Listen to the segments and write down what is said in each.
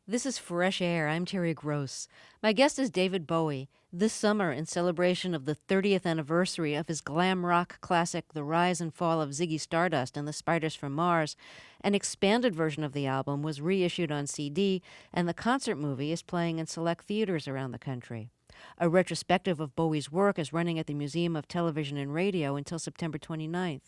This is Fresh Air. I'm Terry Gross. My guest is David Bowie. This summer, in celebration of the 30th anniversary of his glam rock classic, The Rise and Fall of Ziggy Stardust and the Spiders from Mars, an expanded version of the album was reissued on CD, and the concert movie is playing in select theaters around the country. A retrospective of Bowie's work is running at the Museum of Television and Radio until September 29th.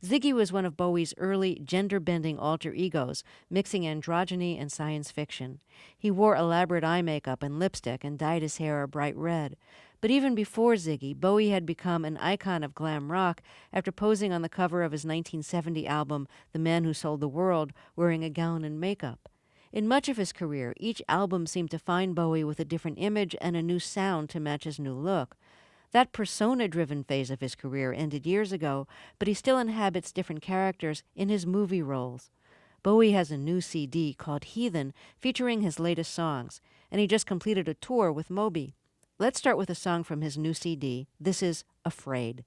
Ziggy was one of Bowie's early gender-bending alter egos, mixing androgyny and science fiction. He wore elaborate eye makeup and lipstick and dyed his hair a bright red. But even before Ziggy, Bowie had become an icon of glam rock after posing on the cover of his 1970 album, The Man Who Sold the World, wearing a gown and makeup. In much of his career, each album seemed to find Bowie with a different image and a new sound to match his new look. That persona-driven phase of his career ended years ago, but he still inhabits different characters in his movie roles. Bowie has a new CD called Heathen, featuring his latest songs, and he just completed a tour with Moby. Let's start with a song from his new CD. This is Afraid.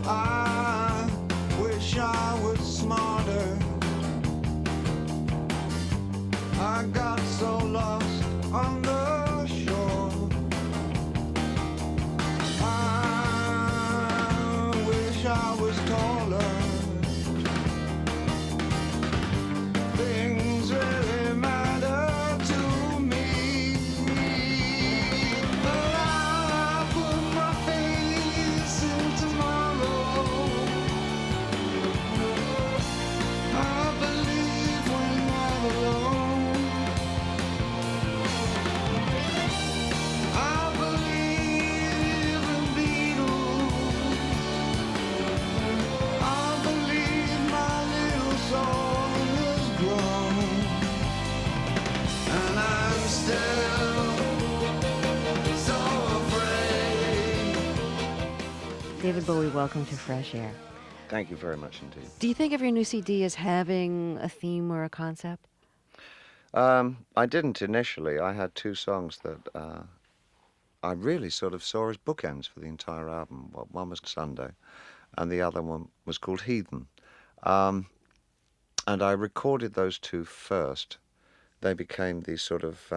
I wish I was smarter. I got so lost on the shore. I wish I was taller. Things really matter to me. But I put my face in tomorrow. I believe we're not alone. I believe in Beatles. I believe my little soul has grown. And I'm still so afraid. David Bowie, welcome to Fresh Air. Thank you very much indeed. Do you think of your new CD as having a theme or a concept? I didn't initially. I had two songs that I really sort of saw as bookends for the entire album. Well, one was Sunday, and the other one was called Heathen. And I recorded those two first. They became the sort of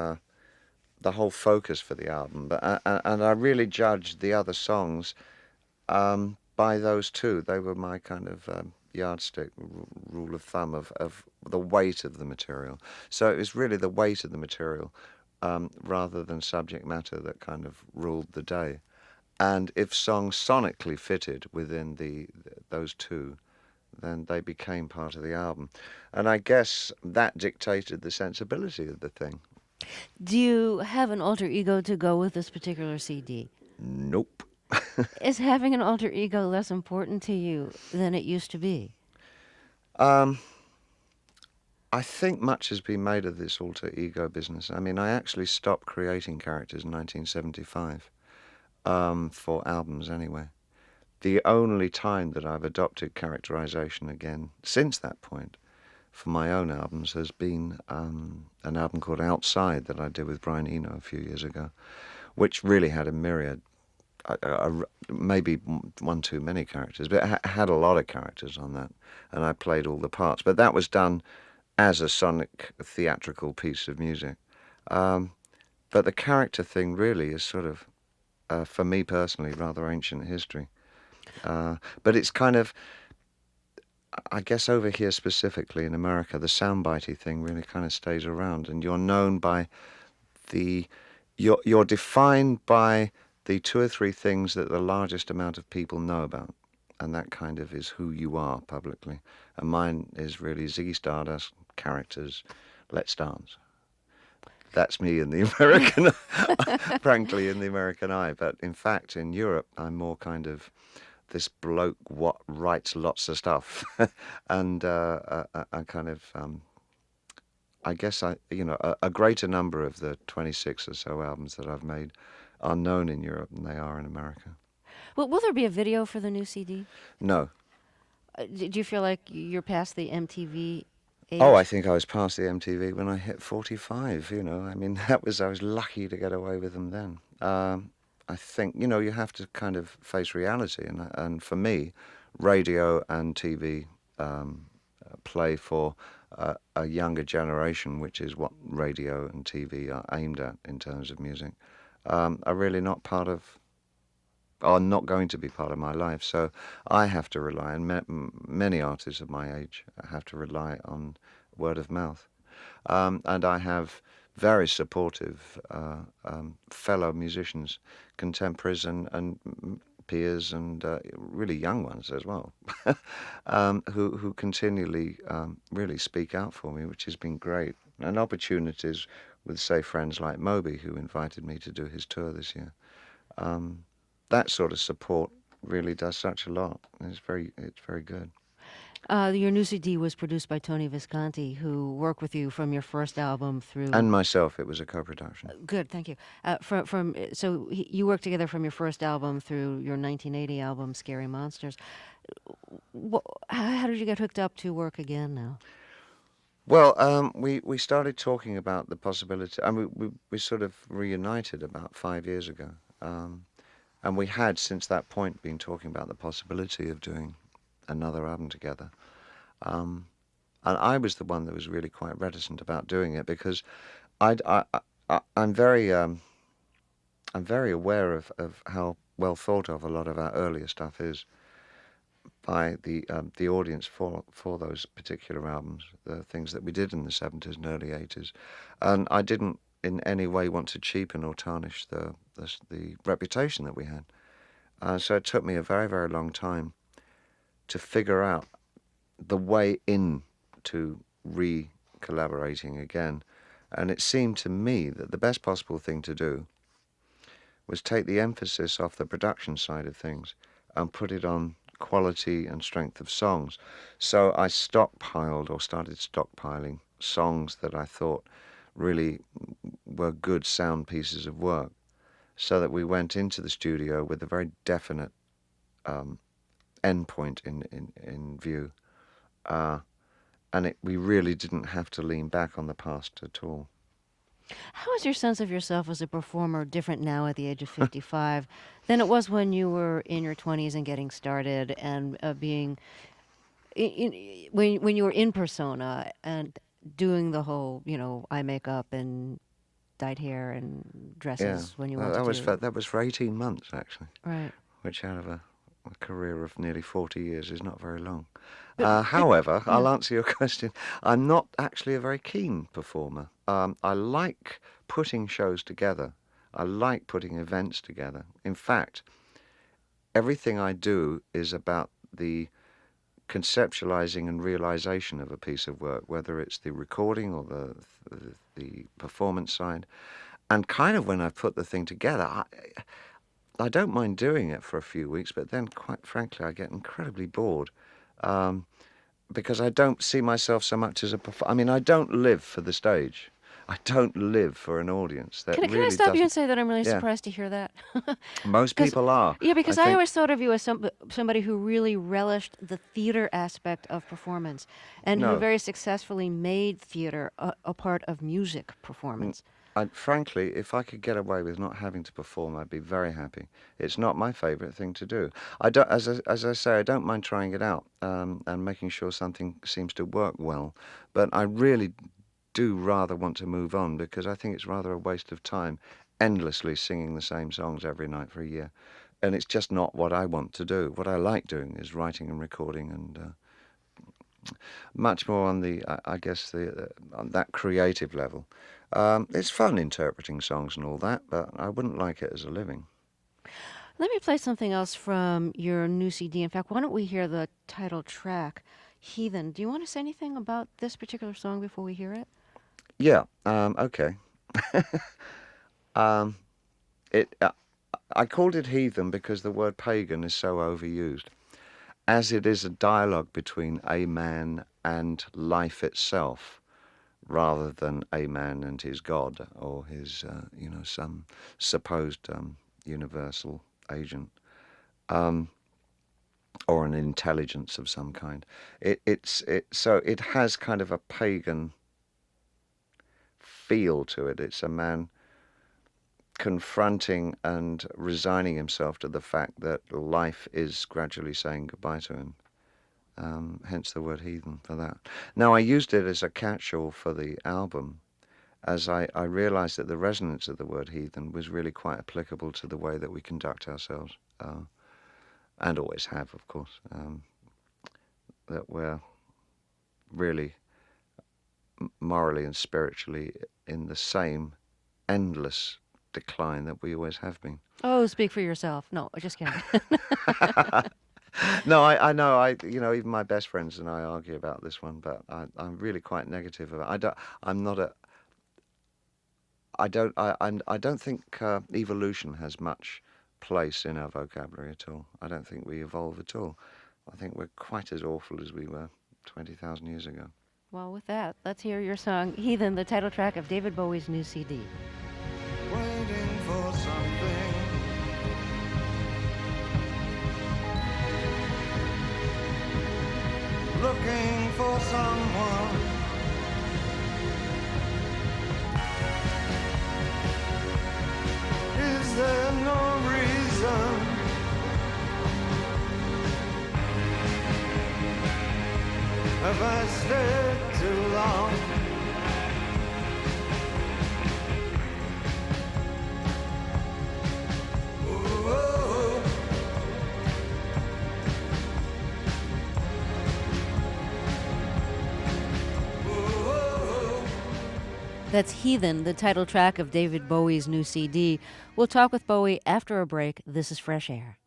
the whole focus for the album. And I really judged the other songs by those two. They were my kind of yardstick, rule of thumb of the weight of the material. So it was really the weight of the material rather than subject matter that kind of ruled the day. And if songs sonically fitted within those two, then they became part of the album. And I guess that dictated the sensibility of the thing. Do you have an alter ego to go with this particular CD? Nope. Is having an alter ego less important to you than it used to be? I think much has been made of this alter ego business. I mean, I actually stopped creating characters in 1975, for albums anyway. The only time that I've adopted characterization again since that point for my own albums has been an album called Outside that I did with Brian Eno a few years ago, which really had a myriad, maybe one too many characters, but it had a lot of characters on that, and I played all the parts. But that was done as a sonic theatrical piece of music. But the character thing really is sort of, for me personally, rather ancient history. But it's kind of, I guess over here specifically in America, the soundbitey thing really kind of stays around, and you're known by you're defined by the two or three things that the largest amount of people know about, and that kind of is who you are publicly. And mine is really Ziggy Stardust, characters, Let's Dance. That's me in the American, frankly, in the American eye. But in fact, in Europe, I'm more kind of this bloke what writes lots of stuff, and I kind of, I guess a greater number of the 26 or so albums that I've made are known in Europe than they are in America. Well, will there be a video for the new CD? No. Do you feel like you're past the MTV age? Oh, I think I was past the MTV when I hit 45, you know. I mean, I was lucky to get away with them then. I think, you know, you have to kind of face reality. And for me, radio and TV play for a younger generation, which is what radio and TV are aimed at in terms of music, are really not part of, are not going to be part of my life. So I have to rely, and many artists of my age have to rely on word of mouth. And I have very supportive fellow musicians, contemporaries and peers, and really young ones as well, who continually really speak out for me, which has been great. And opportunities with, say, friends like Moby, who invited me to do his tour this year. That sort of support really does such a lot. It's very good. Your new CD was produced by Tony Visconti, who worked with you from your first album through. And myself, it was a co-production. Good, thank you. You worked together from your first album through your 1980 album, Scary Monsters. How did you get hooked up to work again now? Well, we started talking about the possibility. I mean, we sort of reunited about 5 years ago. And we had, since that point, been talking about the possibility of doing another album together. And I was the one that was really quite reticent about doing it because I'm very aware of how well thought of a lot of our earlier stuff is by the audience for those particular albums, the things that we did in the 70s and early 80s. And I didn't in any way want to cheapen or tarnish the reputation that we had. So it took me a very, very long time to figure out the way in to re-collaborating again. And it seemed to me that the best possible thing to do was take the emphasis off the production side of things and put it on quality and strength of songs. So I started stockpiling songs that I thought really were good sound pieces of work, so that we went into the studio with a very definite end point in view. And we really didn't have to lean back on the past at all. How is your sense of yourself as a performer different now at the age of 55 than it was when you were in your 20s and getting started and being when you were in persona and doing the whole, eye makeup and dyed hair and dresses when you wanted to? That was for 18 months, actually. Right. Which out of a career of nearly 40 years is not very long. However, I'll answer your question. I'm not actually a very keen performer. I like putting shows together. I like putting events together. In fact, everything I do is about the conceptualizing and realization of a piece of work, whether it's the recording or the performance side. And kind of when I put the thing together, I don't mind doing it for a few weeks, but then, quite frankly, I get incredibly bored because I don't see myself so much as a performer. I mean, I don't live for the stage. I don't live for an audience. That Can I stop you and say that I'm really surprised to hear that? Most people are. Yeah, because I always thought of you as somebody who really relished the theater aspect of performance and who very successfully made theater a part of music performance. Frankly, if I could get away with not having to perform, I'd be very happy. It's not my favourite thing to do. As I say, I don't mind trying it out and making sure something seems to work well. But I really do rather want to move on because I think it's rather a waste of time endlessly singing the same songs every night for a year. And it's just not what I want to do. What I like doing is writing and recording and much more on on that creative level. It's fun interpreting songs and all that, but I wouldn't like it as a living. Let me play something else from your new CD. In fact, why don't we hear the title track, Heathen? Do you want to say anything about this particular song before we hear it? Yeah, okay. I called it Heathen because the word pagan is so overused, as it is a dialogue between a man and life itself, rather than a man and his God or his, some supposed universal agent. or an intelligence of some kind. So it has kind of a pagan feel to it. It's a man confronting and resigning himself to the fact that life is gradually saying goodbye to him. Hence the word heathen for that. Now, I used it as a catch-all for the album, as I realized that the resonance of the word heathen was really quite applicable to the way that we conduct ourselves, and always have, of course, that we're really morally and spiritually in the same endless decline that we always have been. Oh, speak for yourself. No, just kidding. No, I know. Even my best friends and I argue about this one, but I'm really quite negative about it. I don't think evolution has much place in our vocabulary at all. I don't think we evolve at all. I think we're quite as awful as we were 20,000 years ago. Well, with that, let's hear your song, Heathen, the title track of David Bowie's new CD. Waiting for something. Looking for someone. Is there no reason? Have I stayed too long? Ooh. That's Heathen, the title track of David Bowie's new CD. We'll talk with Bowie after a break. This is Fresh Air.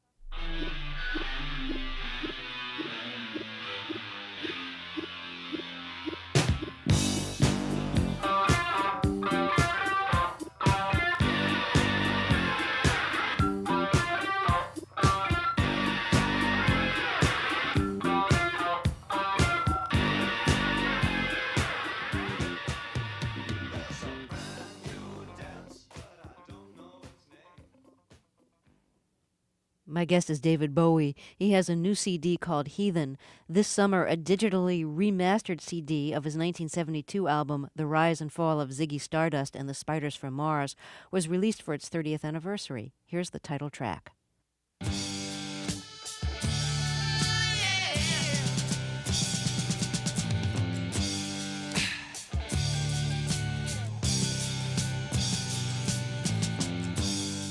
My guest is David Bowie. He has a new CD called Heathen. This summer, a digitally remastered CD of his 1972 album, The Rise and Fall of Ziggy Stardust and the Spiders from Mars, was released for its 30th anniversary. Here's the title track.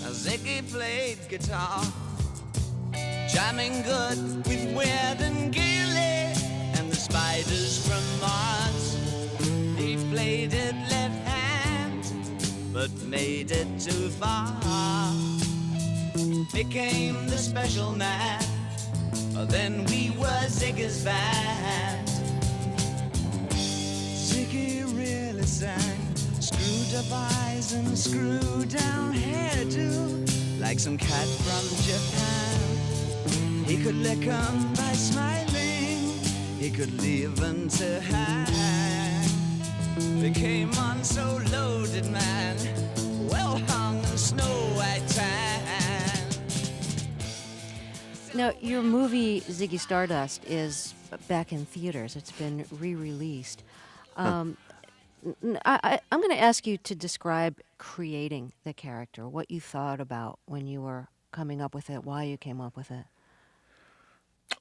Ziggy played guitar, jamming good with Weird and Gilly and the Spiders from Mars. He played it left hand, but made it too far. Became the special man, then we were Ziggy's band. Ziggy really sang, screwed up eyes and screwed down hairdo, like some cat from Japan. He could lick 'em by smiling, he could leave 'em to hang. Became on so loaded man, well hung in snow white tan. Now, your movie, Ziggy Stardust, is back in theaters. It's been re-released. I'm going to ask you to describe creating the character, what you thought about when you were coming up with it, why you came up with it.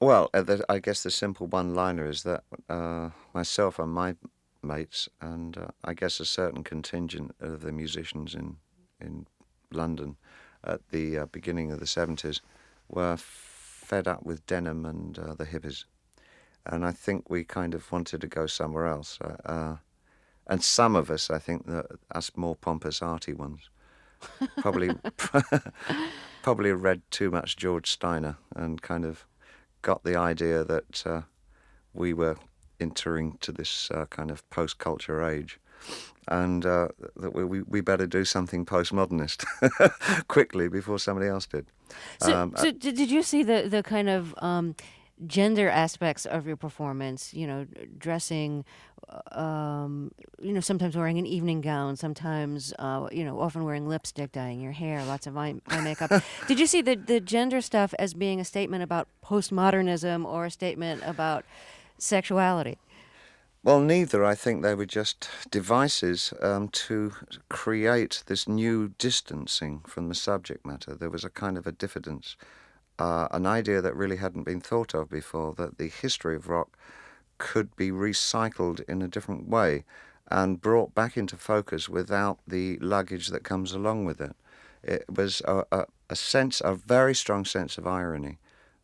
Well, I guess the simple one-liner is that myself and my mates, and I guess a certain contingent of the musicians in London at the beginning of the 70s were fed up with denim and the hippies. And I think we kind of wanted to go somewhere else. And some of us, I think, us more pompous, arty ones, probably read too much George Steiner and kind of got the idea that we were entering to this kind of post-culture age, and that we better do something postmodernist quickly before somebody else did. So did you see the kind of gender aspects of your performance, dressing, sometimes wearing an evening gown, sometimes, often wearing lipstick, dyeing your hair, lots of eye makeup. Did you see the gender stuff as being a statement about postmodernism or a statement about sexuality? Well, neither. I think they were just devices to create this new distancing from the subject matter. There was a kind of a diffidence, an idea that really hadn't been thought of before, that the history of rock could be recycled in a different way and brought back into focus without the luggage that comes along with it. It was a sense, a very strong sense of irony.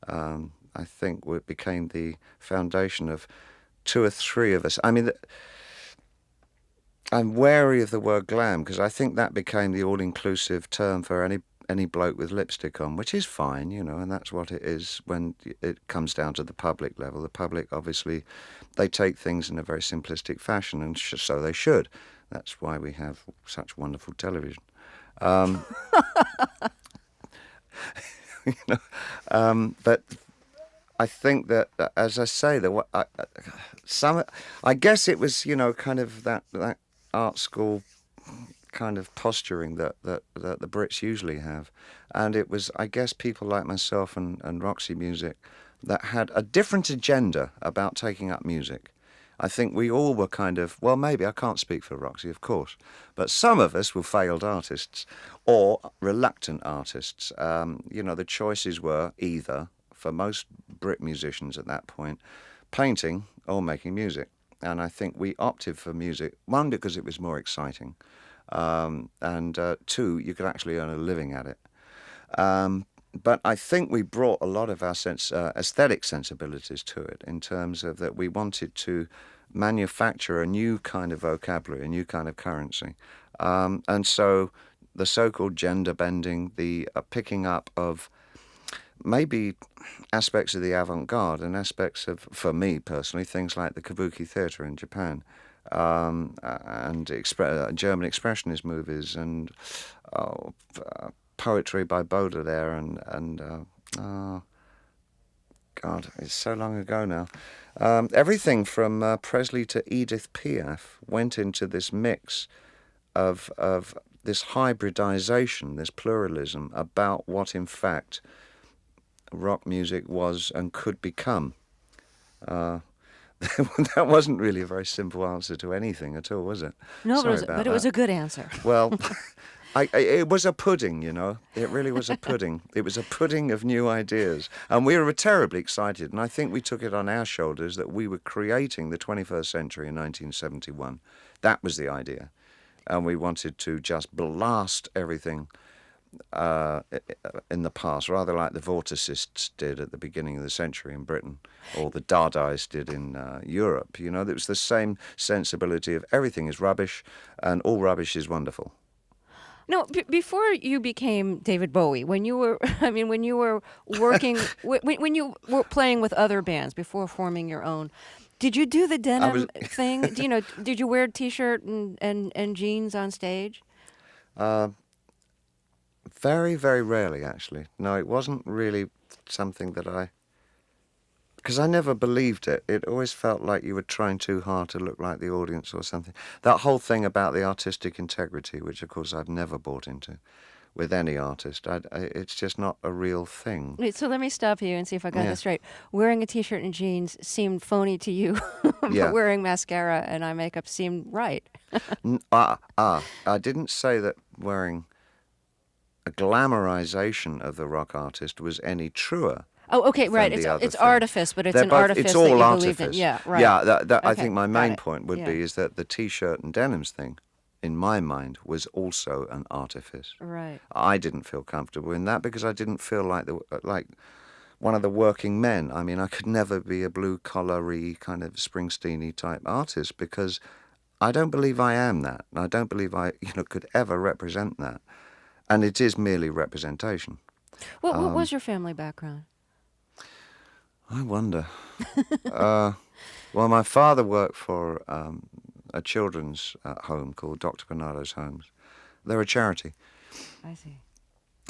I think it became the foundation of two or three of us. I mean, I'm wary of the word glam because I think that became the all-inclusive term for any bloke with lipstick on, which is fine, and that's what it is when it comes down to the public level. The public, obviously, they take things in a very simplistic fashion, and so they should. That's why we have such wonderful television. But I think that, as I say, I guess it was, kind of that art school kind of posturing that the Brits usually have. And it was, I guess, people like myself and Roxy Music that had a different agenda about taking up music. I think we all were kind of, well, maybe I can't speak for Roxy, of course, but some of us were failed artists or reluctant artists. The choices were either, for most Brit musicians at that point, painting or making music. And I think we opted for music, one, because it was more exciting, and two, you could actually earn a living at it. But I think we brought a lot of our aesthetic sensibilities to it, in terms of that we wanted to manufacture a new kind of vocabulary, a new kind of currency. And so the so-called gender bending, the picking up of maybe aspects of the avant-garde and aspects of, for me personally, things like the kabuki theatre in Japan, and German expressionist movies, and poetry by Baudelaire, and God, it's so long ago now. Everything from Presley to Edith Piaf went into this mix of this hybridization, this pluralism about what, in fact, rock music was and could become. That wasn't really a very simple answer to anything at all, was it? No, Sorry but about it was that. a good answer. Well, it was a pudding, It really was a pudding. It was a pudding of new ideas. And we were terribly excited. And I think we took it on our shoulders that we were creating the 21st century in 1971. That was the idea. And we wanted to just blast everything in the past, rather like the Vorticists did at the beginning of the century in Britain, or the Dadaists did in Europe. It was the same sensibility of everything is rubbish and all rubbish is wonderful. No, before you became David Bowie, when you were, when you were working, when you were playing with other bands before forming your own, did you do the denim thing? Did you wear a T-shirt and jeans on stage? Very, very rarely, actually. No, it wasn't really something that because I never believed it. It always felt like you were trying too hard to look like the audience or something. That whole thing about the artistic integrity, which of course I've never bought into with any artist, it's just not a real thing. Wait, so let me stop you and see if I got this straight. Wearing a T-shirt and jeans seemed phony to you, but wearing mascara and eye makeup seemed right. I didn't say that wearing a glamorization of the rock artist was any truer. Oh, okay, right. It's artifice, but it's artifice it's that all you artifice. believed in. Yeah, right. Yeah, Okay, I think my main it. point would be is that the T-shirt and denims thing, in my mind, was also an artifice. Right. I didn't feel comfortable in that because I didn't feel like one of the working men. I mean, I could never be a blue-collar-y kind of Springsteen-y type artist because I don't believe I am that. I don't believe I could ever represent that. And it is merely representation. What was your family background? I wonder. Well, my father worked for a children's home called Dr. Bernardo's Homes. They're a charity. I see.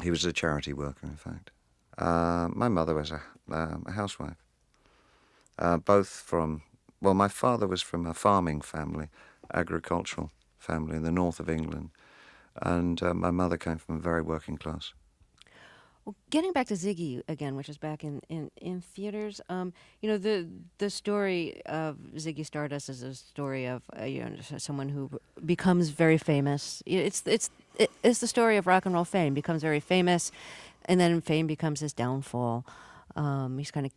He was a charity worker, in fact. My mother was a housewife. both from, well, my father was from a farming family, agricultural family in the north of England, and my mother came from a very working class. Well, getting back to Ziggy again, which is back in theaters, the story of Ziggy Stardust is a story of someone who becomes very famous. It's the story of rock and roll fame. Becomes very famous, and then fame becomes his downfall. He's kind of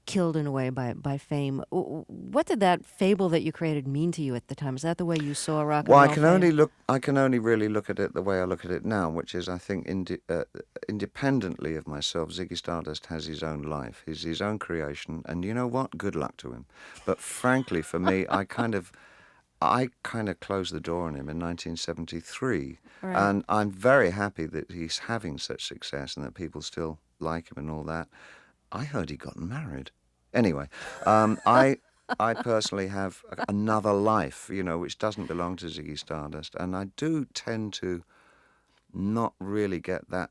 killed in a way by fame. What did that fable that you created mean to you at the time? Is that the way you saw rock and Well, roll fame? I can only really look at it the way I look at it now, which is, I think, independently of myself, Ziggy Stardust has his own life. He's his own creation, and you know what? Good luck to him. But frankly, for me, I kind of closed the door on him in 1973, Right. and I'm very happy that he's having such success and that people still like him and all that. I heard he got married. Anyway, I personally have another life, which doesn't belong to Ziggy Stardust, and I do tend to not really get that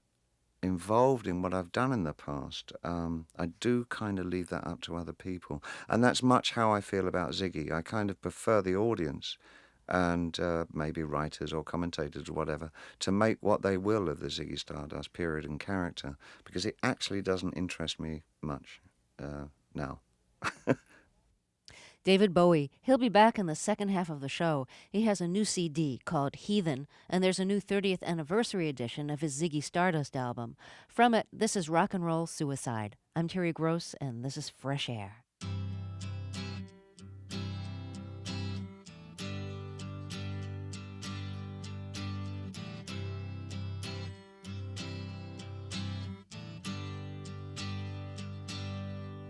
involved in what I've done in the past. I do kind of leave that up to other people, and that's much how I feel about Ziggy. I kind of prefer the audience and maybe writers or commentators or whatever to make what they will of the Ziggy Stardust period and character, because it actually doesn't interest me much now. David Bowie. He'll be back in the second half of the show. He has a new CD called Heathen, and there's a new 30th anniversary edition of his Ziggy Stardust album. From it, this is Rock and Roll Suicide. I'm Terry Gross, and this is Fresh Air.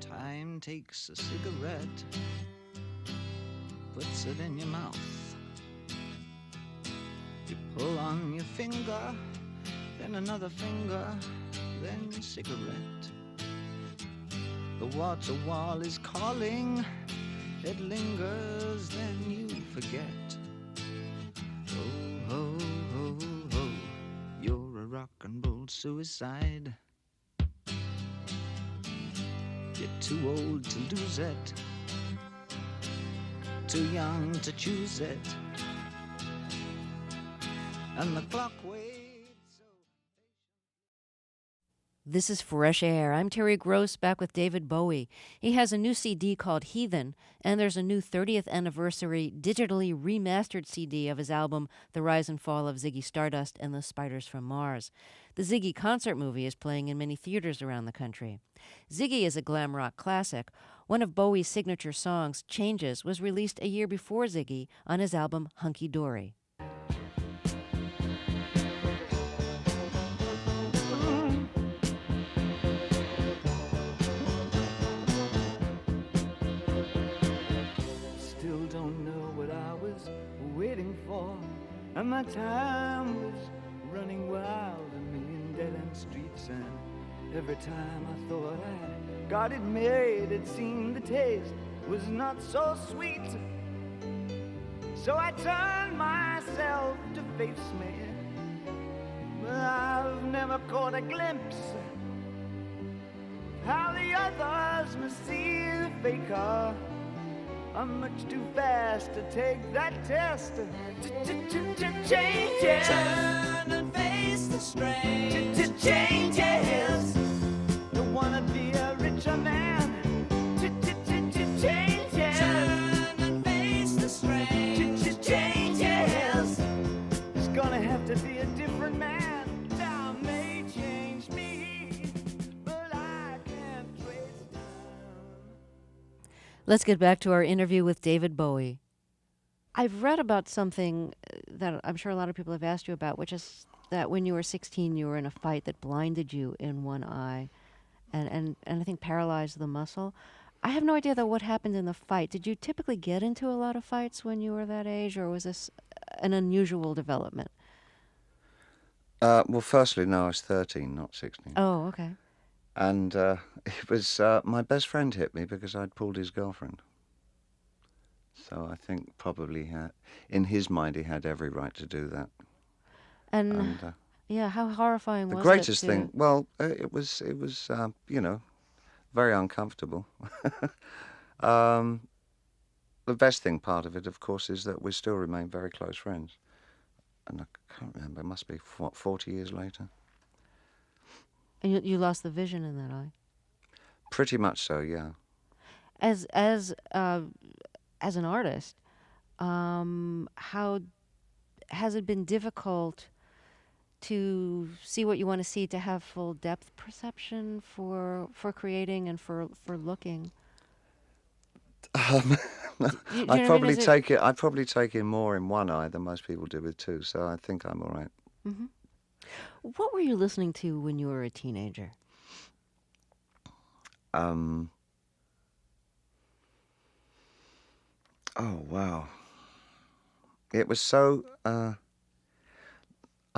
Time takes a cigarette, puts it in your mouth. You pull on your finger, then another finger, then cigarette. The water wall is calling, it lingers, then you forget. Oh, ho, ho, ho, you're a rock and roll suicide. You're too old to lose it, too young to choose it, and the clock waits. This is Fresh Air. I'm Terry Gross, back with David Bowie. He has a new CD called Heathen, and there's a new 30th anniversary digitally remastered CD of his album The Rise and Fall of Ziggy Stardust and the Spiders from Mars. The Ziggy concert movie is playing in many theaters around the country. Ziggy is a glam rock classic. One of Bowie's signature songs, Changes, was released a year before Ziggy on his album Hunky Dory. Still don't know what I was waiting for, and my time was running wild, a million dead-end streets, and every time I thought I'd got it made, it seemed the taste was not so sweet. So I turned myself to face me, but I've never caught a glimpse how the others must see the faker. I'm much too fast to take that test. Changes. Turn and face the strain. Changes. Don't wanna be a richer man. Changes. Turn and face the strain. Changes. It's gonna have to be a different man. Time may change me, but I can't trace time. Let's get back to our interview with David Bowie. I've read about something that I'm sure a lot of people have asked you about, which is that when you were 16, you were in a fight that blinded you in one eye and I think paralyzed the muscle. I have no idea, though, what happened in the fight. Did you typically get into a lot of fights when you were that age, or was this an unusual development? Well, firstly, no, I was 13, not 16. Oh, okay. And it was my best friend hit me because I'd pulled his girlfriend. So I think probably in his mind he had every right to do that. And yeah, how horrifying the was greatest it? thing, well, it was very uncomfortable. Um, the best thing part of it, of course, is that we still remain very close friends. And I can't remember, it must be, what, 40 years later? And you lost the vision in that eye. Pretty much so, yeah. As as an artist, how has it been difficult to see what you want to see, to have full depth perception for creating and for looking? Um, Do you know what I mean? Is it? I probably take in more in one eye than most people do with two, so I think I'm all right. Hmm. What were you listening to when you were a teenager? Um, oh, wow. It was so, I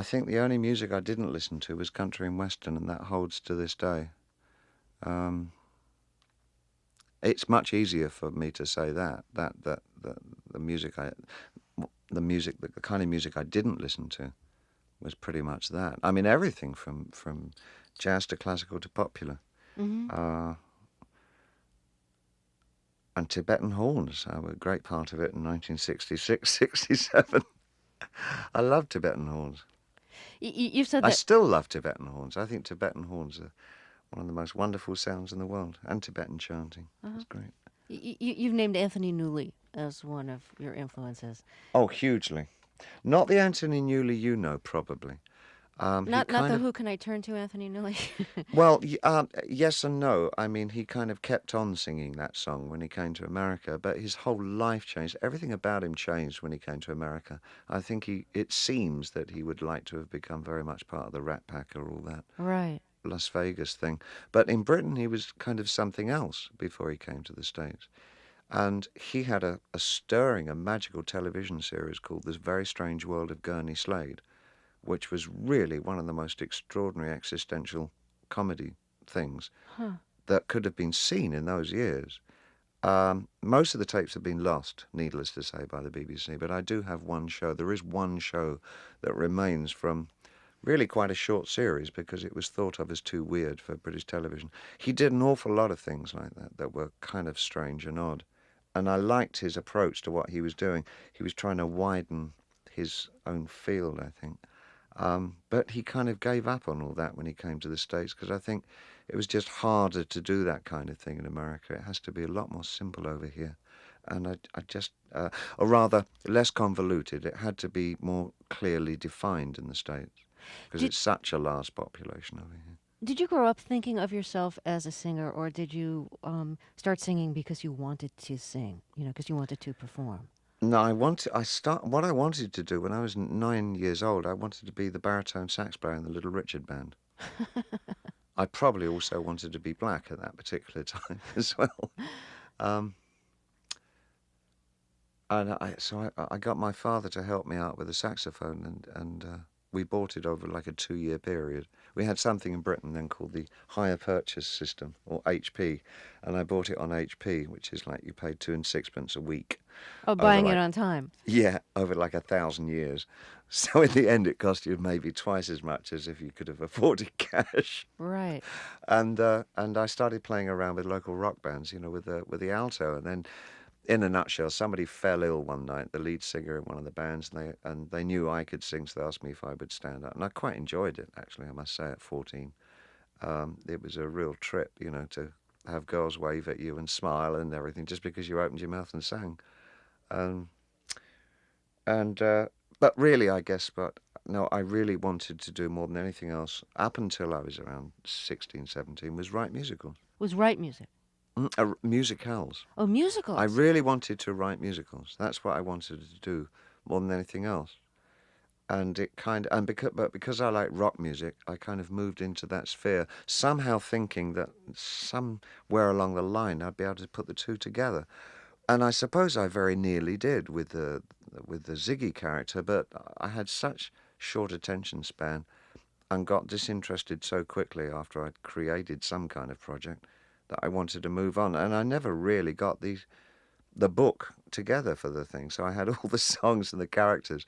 think the only music I didn't listen to was country and western, and that holds to this day. Um, it's much easier for me to say that the music the kind of music I didn't listen to was pretty much that. I mean, everything from jazz to classical to popular. Hmm. Uh, and Tibetan horns were a great part of it in 1966, 67. I love Tibetan horns. You've said I that. still love Tibetan horns. I think Tibetan horns are one of the most wonderful sounds in the world. And Tibetan chanting. Uh-huh. It's great. You've named Anthony Newley as one of your influences. Oh, hugely. Not the Anthony Newley you know, probably. He Not kind the of, Who Can I Turn to Anthony Newley. well, yes and no. I mean, he kind of kept on singing that song when he came to America, but his whole life changed. Everything about him changed when he came to America. I think it seems that he would like to have become very much part of the Rat Pack or all that Right. Las Vegas thing. But in Britain, he was kind of something else before he came to the States. And he had a stirring, a magical television series called This Very Strange World of Gurney Slade, which was really one of the most extraordinary existential comedy things Huh. that could have been seen in those years. Most of the tapes have been lost, needless to say, by the BBC, but I do have one show. There is one show that remains from really quite a short series because it was thought of as too weird for British television. He did an awful lot of things like that that were kind of strange and odd. And I liked his approach to what he was doing. He was trying to widen his own field, I think. But he kind of gave up on all that when he came to the States because I think it was just harder to do that kind of thing in America. It has to be a lot more simple over here. And I just, or rather, less convoluted. It had to be more clearly defined in the States because Did it's such a large population over here. Did you grow up thinking of yourself as a singer, or did you start singing because you wanted to sing? You know, because you wanted to perform. No, what I wanted to do when I was 9 years old, I wanted to be the baritone sax player in the Little Richard band. I probably also wanted to be black at that particular time as well. Um, and I got my father to help me out with the saxophone, and we bought it over like a 2-year period. We had something in Britain then called the Hire Purchase System, or HP, and I bought it on HP, which is like you paid 2 and 6pence a week. Oh, Over buying it like on time. Yeah, over like 1,000 years. So in the end, it cost you maybe twice as much as if you could have afforded cash. Right. And I started playing around with local rock bands, with the alto. And then, in a nutshell, somebody fell ill one night, the lead singer in one of the bands, and they knew I could sing, so they asked me if I would stand up. And I quite enjoyed it, actually, I must say, at 14. It was a real trip, to have girls wave at you and smile and everything just because you opened your mouth and sang. Um, and But really, I guess, no, I really wanted to do more than anything else up until I was around 16, 17, was write musicals. Was right music. Musicals. Oh, I musicals. really wanted to write musicals. That's what I wanted to do more than anything else. And because I like rock music, I kind of moved into that sphere, somehow thinking that somewhere along the line I'd be able to put the two together. And I suppose I very nearly did with the Ziggy character, but I had such short attention span and got disinterested so quickly after I'd created some kind of project that I wanted to move on. And I never really got the book together for the thing. So I had all the songs and the characters.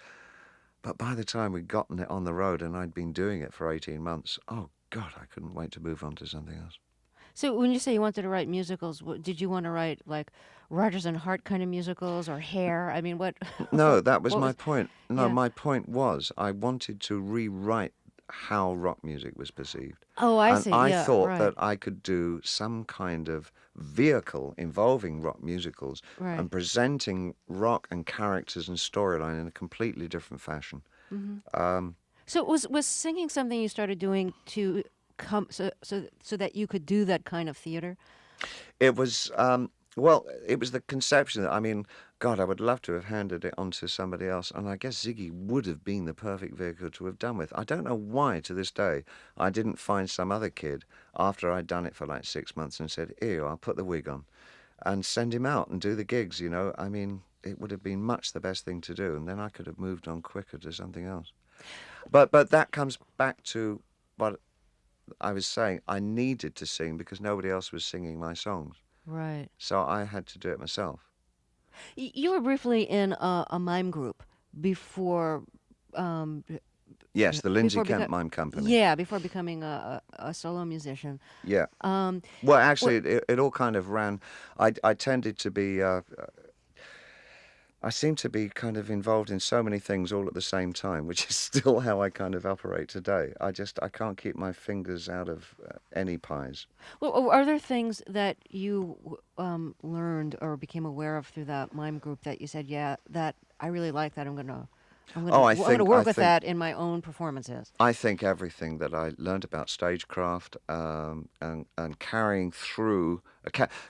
But by the time we'd gotten it on the road and I'd been doing it for 18 months, oh God, I couldn't wait to move on to something else. So when you say you wanted to write musicals, did you want to write like Rodgers and Hart kind of musicals or Hair? I mean, what No, that was what my was? point. No, Yeah. my point was I wanted to rewrite how rock music was perceived. Oh, I And see. I Yeah, thought right, that I could do some kind of vehicle involving rock musicals right. and presenting rock and characters and storyline in a completely different fashion. Hmm. Um, So was singing something you started doing to come so that you could do that kind of theater? It was, well, it was the conception that, I mean, God, I would love to have handed it on to somebody else. And I guess Ziggy would have been the perfect vehicle to have done with. I don't know why to this day I didn't find some other kid after I'd done it for like 6 months and said, here, I'll put the wig on and send him out and do the gigs, you know. I mean, it would have been much the best thing to do. And then I could have moved on quicker to something else. But that comes back to what I was saying. I needed to sing because nobody else was singing my songs. Right. So I had to do it myself. You were briefly in a mime group before, um, Yes, the Lindsay before Kemp becoming, Mime Company. yeah, before becoming a solo musician. Yeah. Um, Well, what? actually, it all kind of ran. I tended to be. I seem to be kind of involved in so many things all at the same time, which is still how I kind of operate today. I can't keep my fingers out of any pies. Well, are there things that you learned or became aware of through that mime group that you said, yeah, that I really like that. Oh, I'm gonna I work with think that in my own performances. I think everything that I learned about stagecraft and carrying through,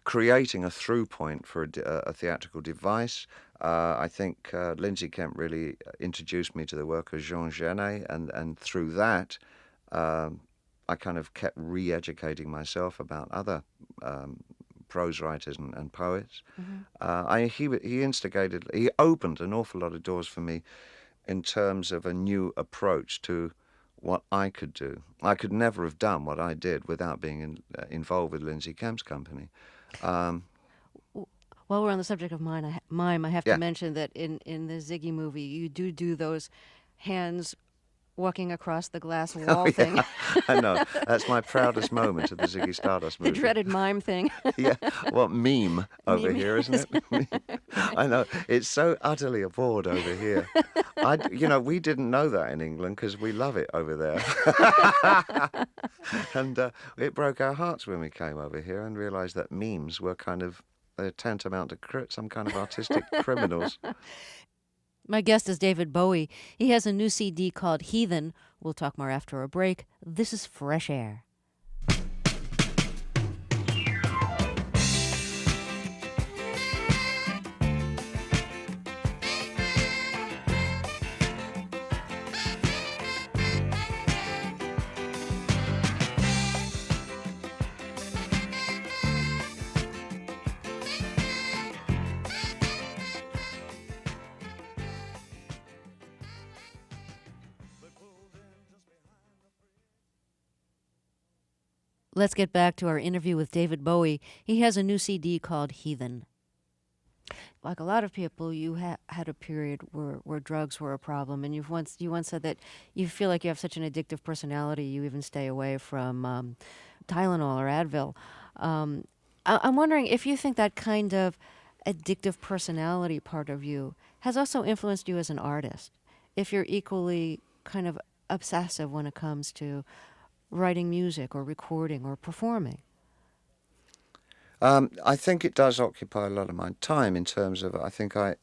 creating a through point for a theatrical device. I think Lindsay Kemp really introduced me to the work of Jean Genet, and through that, um, I kind of kept re-educating myself about other prose writers and poets. Hmm. He opened an awful lot of doors for me in terms of a new approach to what I could do. I could never have done what I did without being involved with Lindsay Kemp's company. Um, While we're on the subject of mime, I have to yeah, mention that in the Ziggy movie, you do those hands walking across the glass oh wall thing, yeah, I know. That's my proudest moment of the Ziggy Stardust the movie. dreaded mime thing. Yeah, well, meme over Meme. here, isn't Yes. it? Right. I know. It's so utterly abhorred over here. We didn't know that in England because we love it over there. And it broke our hearts when we came over here and realized that memes were kind of tantamount to some kind of artistic criminals. My guest is David Bowie. He has a new CD called Heathen. We'll talk more after a break. This is Fresh Air. Let's get back to our interview with David Bowie. He has a new CD called Heathen. Like a lot of people, you had a period where drugs were a problem, and you once said that you feel like you have such an addictive personality, you even stay away from Tylenol or Advil. I'm wondering if you think that kind of addictive personality part of you has also influenced you as an artist. If you're equally kind of obsessive when it comes to writing music or recording or performing. I think it does occupy a lot of my time in terms of I think I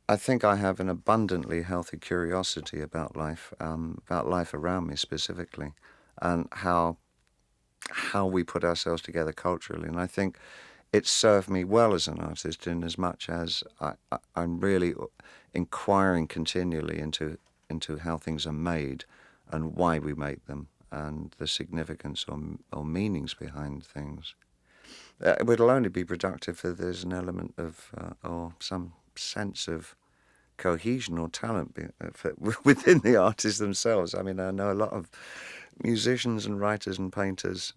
have an abundantly healthy curiosity about life around me specifically, and how we put ourselves together culturally. And I think it's served me well as an artist in as much as I'm really inquiring continually into how things are made and why we make them and the significance or meanings behind things. It would only be productive if there's an element of or some sense of cohesion or talent within the artists themselves. I mean, I know a lot of musicians and writers and painters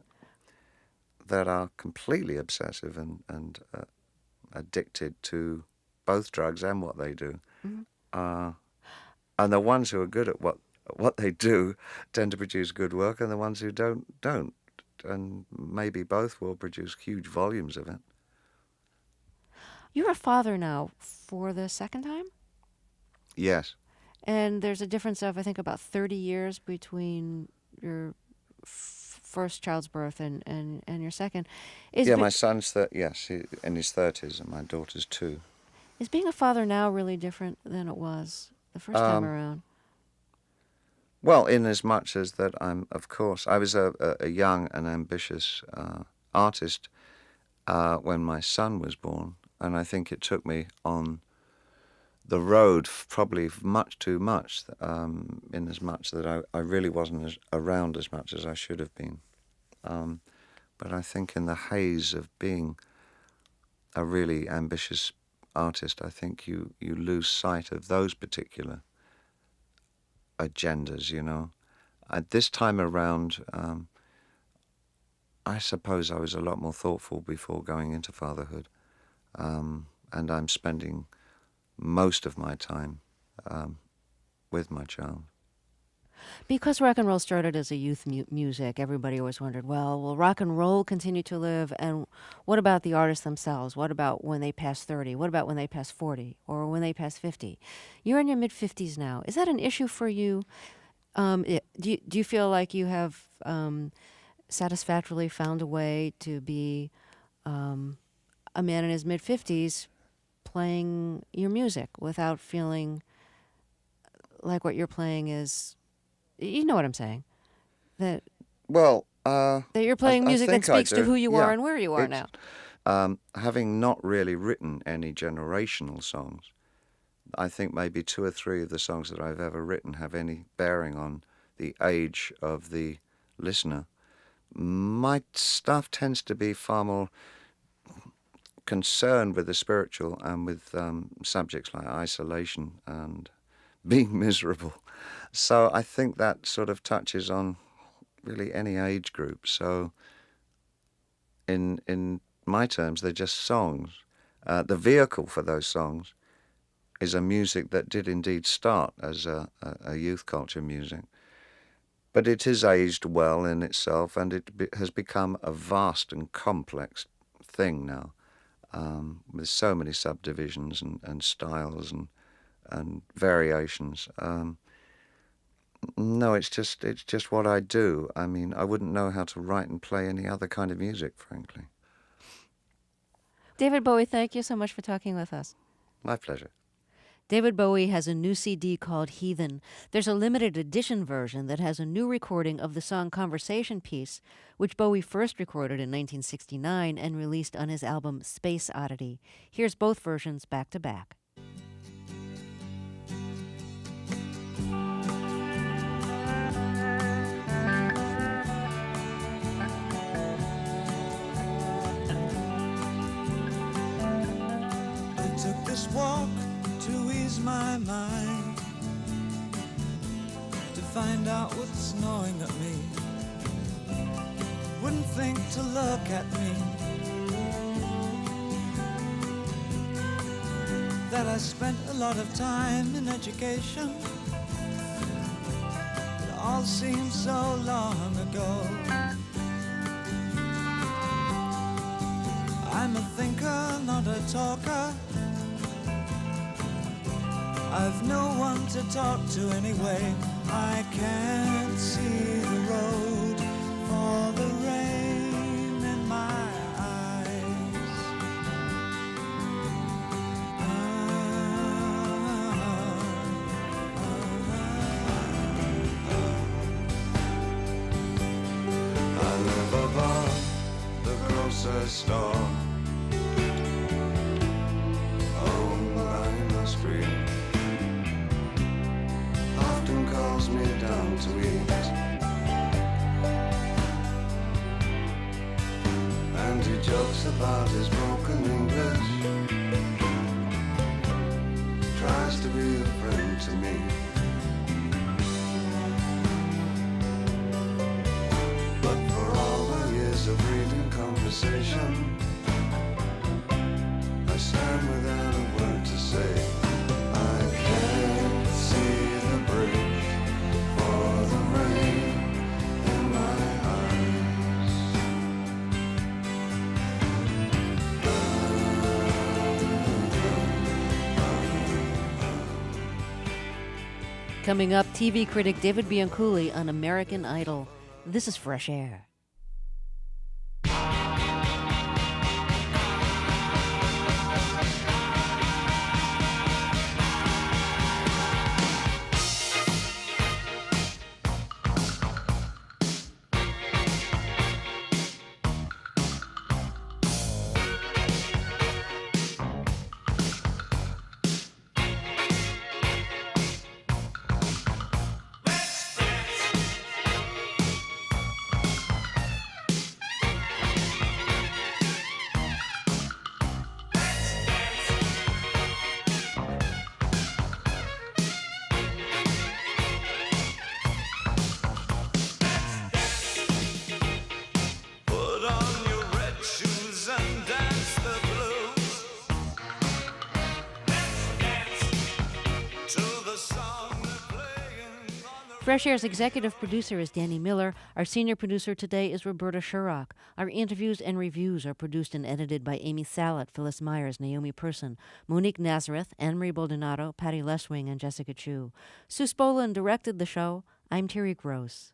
that are completely obsessive and addicted to both drugs and what they do. Mhm. And the ones who are good at what they do tend to produce good work, and the ones who don't. and maybe both will produce huge volumes of it. You're a father now for the second time? Yes. And there's a difference of, I think, about 30 years between your first child's birth and your second. Yeah, my son's in his 30s, and my daughter's 2. Is being a father now really different than it was the first time around? Well, in as much as that I was a young and ambitious artist when my son was born, and I think it took me on the road probably much too much, in as much that I really wasn't around as much as I should have been. But I think in the haze of being a really ambitious artist, I think you lose sight of those particular agendas, you know. At this time around, I suppose I was a lot more thoughtful before going into fatherhood, and I'm spending most of my time with my child. Because rock and roll started as a youth music, everybody always wondered, well, will rock and roll continue to live? And what about the artists themselves? What about when they pass 30? What about when they pass 40 or when they pass 50? You're in your mid-50s now. Is that an issue for you? Do you feel like you have satisfactorily found a way to be a man in his mid-50s playing your music without feeling like what you're playing is... You know what I'm saying? That you're playing music that speaks to who you are and where you are now. Having not really written any generational songs, I think maybe 2 or 3 of the songs that I've ever written have any bearing on the age of the listener. My stuff tends to be far more concerned with the spiritual and with subjects like isolation and being miserable. So I think that sort of touches on really any age group. So in my terms, they're just songs. The vehicle for those songs is a music that did indeed start as a youth culture music. But it is aged well in itself, and it has become a vast and complex thing now, with so many subdivisions and styles and variations. No, it's just what I do. I mean, I wouldn't know how to write and play any other kind of music, frankly. David Bowie, thank you so much for talking with us. My pleasure. David Bowie has a new CD called Heathen. There's a limited edition version that has a new recording of the song Conversation Piece, which Bowie first recorded in 1969 and released on his album Space Oddity. Here's both versions back to back. This walk to ease my mind, to find out what's gnawing at me. Wouldn't think to look at me, that I spent a lot of time in education. It all seems so long ago. I'm a thinker, not a talker. I've no one to talk to anyway. I can't see the road for the rain in my eyes. I live above the grocer's store, owned by the street. Calls me down to eat, and he jokes about his broken English, tries to be a friend to me. But for all the years of reading conversation, I stand without a word to say. I can't see the bridge for the rain in my eyes. Coming up, TV critic David Bianculli on American Idol. This is Fresh Air. Fresh Air's executive producer is Danny Miller. Our senior producer today is Roberta Sherrock. Our interviews and reviews are produced and edited by Amy Salat, Phyllis Myers, Naomi Person, Monique Nazareth, Anne-Marie Baldonado, Patty Leswing, and Jessica Chu. Sue Spolin directed the show. I'm Terry Gross.